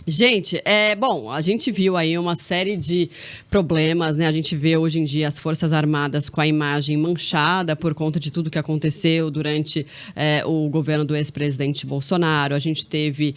Gente, bom, a gente viu aí uma série de problemas, né? A gente vê hoje em dia as Forças Armadas com a imagem manchada por conta de tudo que aconteceu durante o governo do ex-presidente Bolsonaro. A gente teve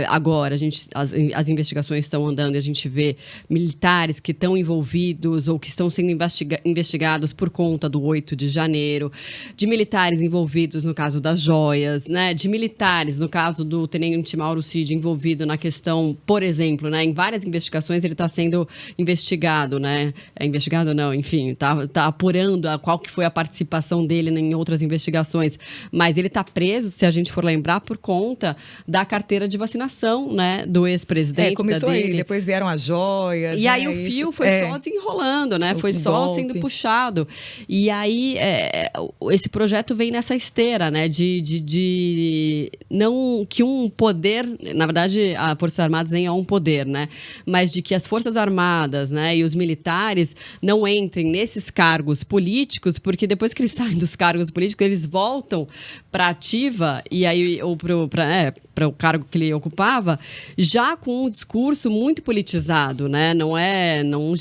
agora, as investigações estão andando e a gente vê militares que estão envolvidos ou que estão sendo investigados por conta do 8 de janeiro, de militares envolvidos no caso das joias, né? De militares, no caso do tenente Mauro Cid, envolvido na questão, por exemplo, né, em várias investigações ele está sendo investigado, né? Investigado não, enfim, tá apurando qual que foi a participação dele em outras investigações, mas ele está preso, se a gente for lembrar, por conta da carteira de vacinação, né, do ex-presidente. Começou aí, depois vieram as joias. E aí o fio foi só desenrolar, né? Foi só sendo puxado. E aí esse projeto vem nessa esteira, né? De não que um poder, na verdade, a Forças Armadas nem é um poder, né? Mas de que as Forças Armadas, né, e os militares não entrem nesses cargos políticos, porque depois que eles saem dos cargos políticos, eles voltam para ativa e aí ou para o cargo que ele ocupava, já com um discurso muito politizado, né? Não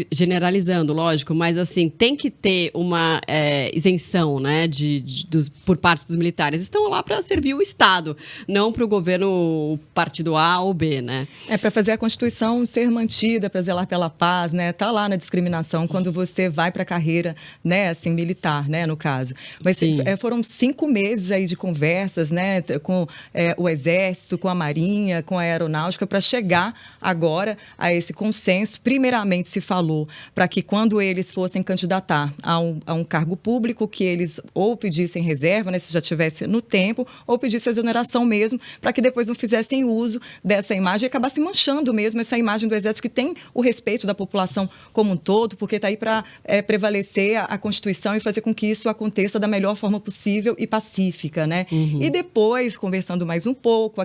generalizando, lógico, mas assim, tem que ter uma isenção, né, por parte dos militares. Estão lá para servir o Estado, não para o governo, o partido A ou B, né? Para fazer a Constituição ser mantida, para zelar pela paz, né? Tá lá na discriminação quando você vai para a carreira, né, assim, militar, né, no caso. Mas foram 5 meses aí de conversas, né, com o Exército, com a Marinha, com a Aeronáutica, para chegar agora a esse consenso. Primeiramente se falou para que quando eles fossem candidatar a um cargo público, que eles ou pedissem reserva, né, se já tivesse no tempo, ou pedissem exoneração mesmo, para que depois não fizessem uso dessa imagem e acabasse manchando mesmo essa imagem do Exército, que tem o respeito da população como um todo, porque está aí para prevalecer a Constituição e fazer com que isso aconteça da melhor forma possível e pacífica, né? Uhum. E depois, conversando mais um pouco,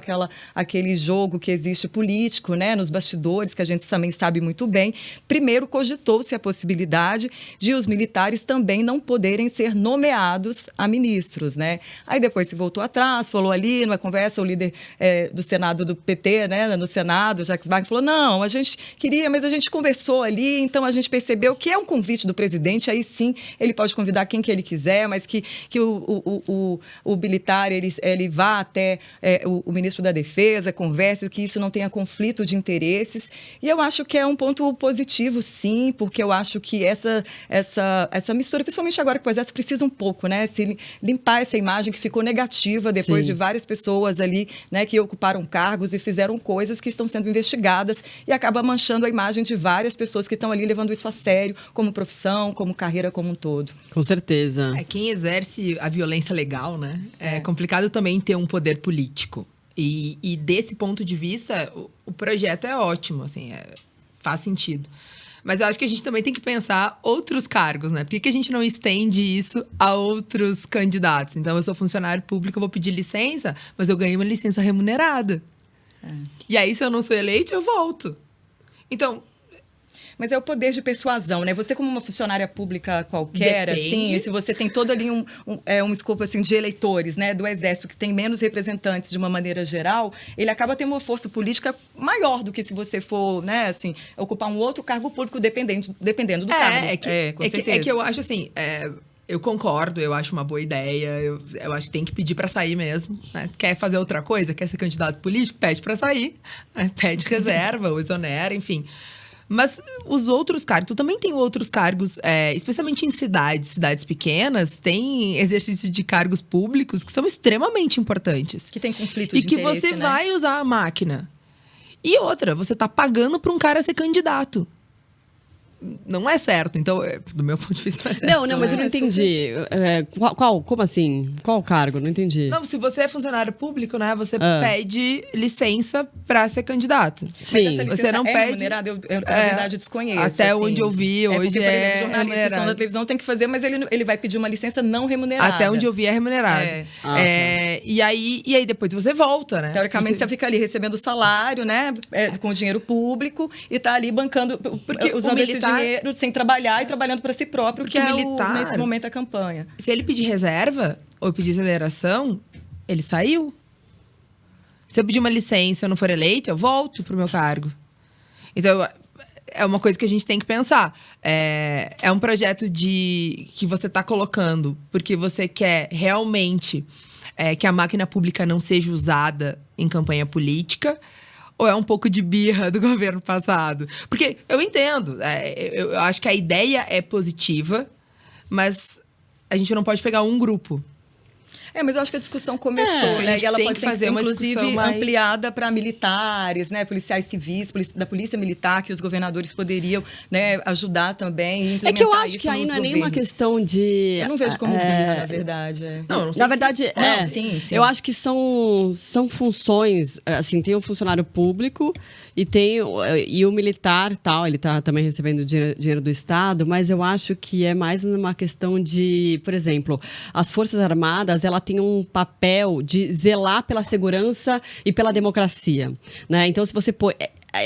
aquele jogo que existe político, né, nos bastidores, que a gente também sabe muito bem, primeiro cogitou-se a possibilidade de os militares também não poderem ser nomeados a ministros, né? Aí depois se voltou atrás, falou ali numa conversa, o líder do Senado do PT, né, no Senado, Jacques Wagner, falou, não, a gente queria, mas a gente conversou ali, então a gente percebeu que é um convite do presidente, aí sim ele pode convidar quem que ele quiser, mas que o militar ele vá até o ministro da Defesa, converse, que isso não tenha conflito de interesses. E eu acho que é um ponto positivo, sim, porque eu acho que essa mistura, principalmente agora que o Exército precisa um pouco, né, se limpar essa imagem que ficou negativa depois de várias pessoas ali, né, que ocuparam cargos e fizeram coisas que estão sendo investigadas e acaba manchando a imagem de várias pessoas que estão ali levando isso a sério, como profissão, como carreira como um todo. Com certeza. Quem exerce a violência legal, né? É complicado também ter um poder político. E desse ponto de vista, o projeto é ótimo, assim, faz sentido. Mas eu acho que a gente também tem que pensar outros cargos, né? Por que a gente não estende isso a outros candidatos? Então, eu sou funcionário público, eu vou pedir licença, mas eu ganho uma licença remunerada. E aí, se eu não sou eleito, eu volto. Então... Mas é o poder de persuasão, né? Você como uma funcionária pública qualquer, assim, se você tem todo ali um escopo assim, de eleitores, né, do Exército, que tem menos representantes de uma maneira geral, ele acaba tendo uma força política maior do que se você for, né, assim, ocupar um outro cargo público dependendo do cargo. Com certeza. É que eu acho assim... Eu concordo, eu acho uma boa ideia, eu acho que tem que pedir para sair mesmo, né? Quer fazer outra coisa, quer ser candidato político, pede para sair, né? Pede reserva ou exonera, enfim... Mas os outros cargos, tu também tem outros cargos, especialmente em cidades pequenas, tem exercício de cargos públicos que são extremamente importantes. Que tem conflito de interesse, interesse, e que você né? vai usar a máquina. E outra, você tá pagando para um cara ser candidato. Não é certo, então, do meu ponto de vista, não é certo. Não, mas eu não entendi. Como assim? Qual o cargo? Não entendi. Não, se você é funcionário público, né, você pede licença para ser candidato. Sim. Mas você não pede. Remunerada? Eu na verdade, desconheço. Até assim. onde eu vi, hoje porque, por exemplo, jornalistas estão na televisão, tem que fazer, mas ele vai pedir uma licença não remunerada. Até onde eu vi é remunerado. E aí depois você volta, né? Teoricamente, você fica ali recebendo salário, né, com dinheiro público, e tá ali bancando, usando esse dinheiro sem trabalhar e trabalhando para si próprio, que é nesse momento a campanha. Se ele pedir reserva ou pedir aceleração, ele saiu. Se eu pedir uma licença e eu não for eleita, eu volto pro meu cargo. Então, é uma coisa que a gente tem que pensar. É um projeto que você está colocando porque você quer realmente que a máquina pública não seja usada em campanha política, ou é um pouco de birra do governo passado? Porque eu entendo, eu acho que a ideia é positiva, mas a gente não pode pegar um grupo. Mas eu acho que a discussão começou, né? E ela pode ser, inclusive, ampliada para militares, né? Policiais civis, da polícia militar, que os governadores poderiam, né, ajudar também e implementar. É que eu acho que aí não é nenhuma questão de... Eu não vejo como birra, na verdade. Não sei. Na verdade, sim. Eu acho que são funções, assim, tem o funcionário público e o militar, tal, ele está também recebendo dinheiro do Estado, mas eu acho que é mais uma questão de, por exemplo, as Forças Armadas, ela tem um papel de zelar pela segurança e pela democracia, né? Então, se você pôr...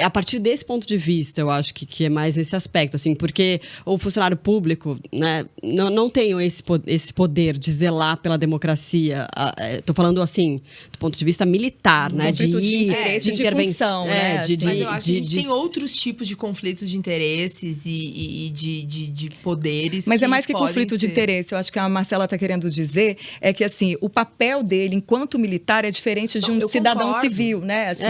A partir desse ponto de vista, eu acho que é mais nesse aspecto, assim, porque o funcionário público, né, não tem esse poder de zelar pela democracia. Estou falando, assim, do ponto de vista militar, né, de intervenção, né? Mas eu acho que a gente tem outros tipos de conflitos de interesses e de poderes. Mas é mais que conflito de interesse. Eu acho que a Marcela está querendo dizer que, assim, o papel dele enquanto militar é diferente de um cidadão civil, né? Assim,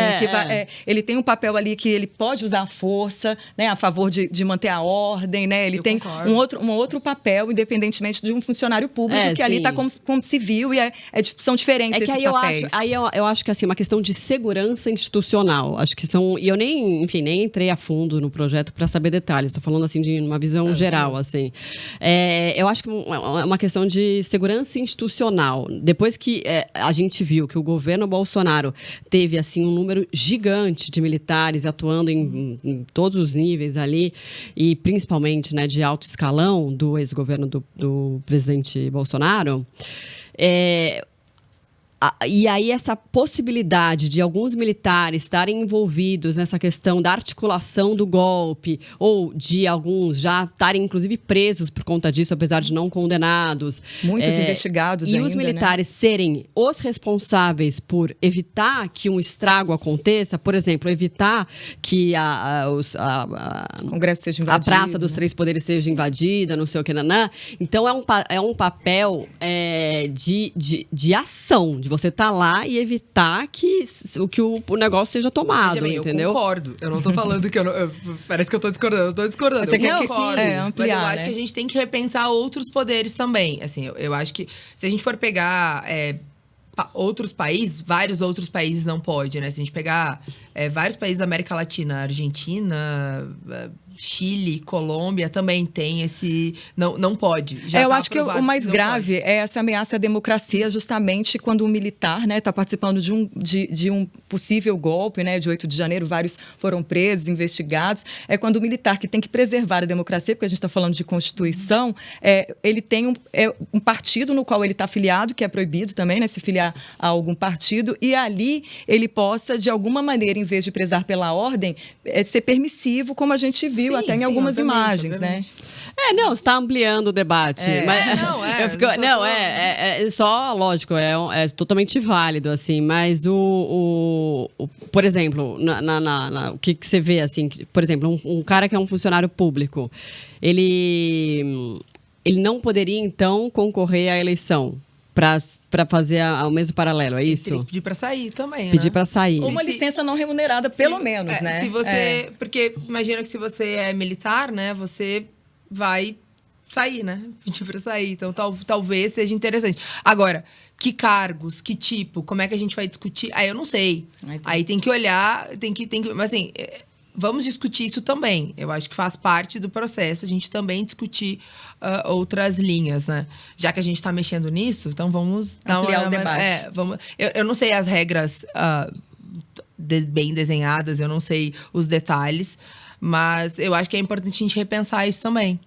ele tem um papel ali que ele pode usar a força, né, a favor de manter a ordem, né? Ele tem um outro papel, independentemente de um funcionário público que ali está como civil e são diferentes esses papéis. Eu acho que assim, uma questão de segurança institucional. Acho que são... E eu nem entrei a fundo no projeto para saber detalhes. Estou falando assim de uma visão geral, assim. Eu acho que é uma questão de segurança institucional. Depois que a gente viu que o governo Bolsonaro teve assim um número gigante de militares atuando em todos os níveis ali, e principalmente, né, de alto escalão do ex-governo do presidente Bolsonaro, e aí essa possibilidade de alguns militares estarem envolvidos nessa questão da articulação do golpe, ou de alguns já estarem, inclusive, presos por conta disso, apesar de não condenados. Muitos investigados ainda, e os militares, né, serem os responsáveis por evitar que um estrago aconteça, por exemplo, evitar que o Congresso seja invadido, a Praça dos Três Poderes seja invadida, não sei o que, nanã. Então, é um papel de ação, de você estar lá e evitar que o negócio seja tomado, bem, entendeu? Eu concordo. Eu não estou falando que parece que eu estou discordando. Eu estou discordando. Você quer concordo. ampliar, mas eu acho que a gente tem que repensar outros poderes também. Assim, eu acho que se a gente for pegar outros países, vários outros países não pode, né? Se a gente pegar vários países da América Latina, Argentina, Chile, Colômbia, também tem esse... Não pode. Eu acho que o mais grave é essa ameaça à democracia, justamente quando o militar, né, está participando de um possível golpe, né, de 8 de janeiro, vários foram presos, investigados. É quando o militar, que tem que preservar a democracia, porque a gente está falando de Constituição, ele tem um partido no qual ele está afiliado, que é proibido também, né, se filiar a algum partido, e ali ele possa, de alguma maneira, em vez de prezar pela ordem, ser permissivo, como a gente viu até em algumas imagens, obviamente, né? Você está ampliando o debate. Só, lógico, é totalmente válido, assim, mas por exemplo, o que você vê, assim, por exemplo, um cara que é um funcionário público, ele não poderia, então, concorrer à eleição para fazer o mesmo paralelo, é isso? Teria que pedir para sair também, Pedir para sair. Ou uma licença não remunerada, pelo menos, né? Se você... Porque imagina que se você é militar, né? Você vai sair, né? Pedir para sair. Então, talvez seja interessante. Agora, que cargos, que tipo, como é que a gente vai discutir? Aí eu não sei. Aí tem que olhar, mas assim... Vamos discutir isso também. Eu acho que faz parte do processo a gente também discutir outras linhas, né? Já que a gente está mexendo nisso, então vamos ampliar o debate. Eu não sei as regras bem desenhadas, eu não sei os detalhes, mas eu acho que é importante a gente repensar isso também.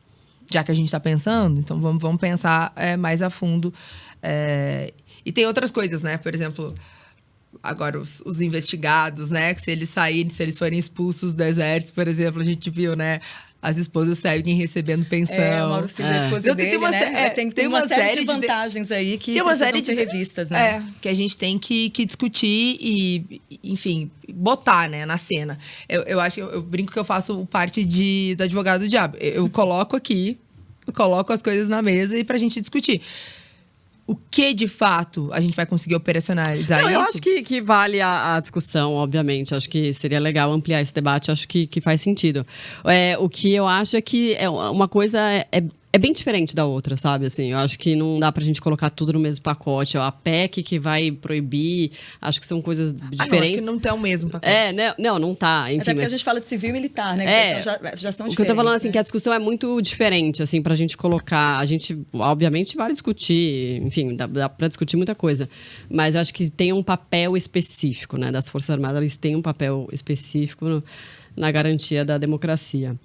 Já que a gente está pensando, então vamos pensar mais a fundo. E tem outras coisas, né? Por exemplo... Agora, os investigados, né? Que se eles saírem, se eles forem expulsos do exército, por exemplo, a gente viu, né? as esposas seguem recebendo pensão. O Mauro Cid, a esposa dele, tem uma série de vantagens aí que precisam ser revistas, né? Que a gente tem que discutir e, enfim, botar, né, na cena. Eu acho, eu brinco que eu faço parte do advogado do diabo. Eu coloco aqui, eu coloco as coisas na mesa e pra gente discutir. O que, de fato, a gente vai conseguir operacionalizar isso? Eu acho que vale a discussão, obviamente. Acho que seria legal ampliar esse debate. Acho que faz sentido. O que eu acho é que uma coisa é bem diferente da outra, sabe? Assim, eu acho que não dá pra gente colocar tudo no mesmo pacote. A PEC que vai proibir, acho que são coisas diferentes. Não, acho que não tem o mesmo pacote. Não tá. Enfim, até porque a gente fala de civil e militar, né? Que já são diferentes. O que eu tô falando, assim, né? que a discussão é muito diferente, assim, pra gente colocar. A gente, obviamente, vale discutir, enfim, dá pra discutir muita coisa. Mas eu acho que tem um papel específico, né? Das Forças Armadas, eles têm um papel específico na garantia da democracia.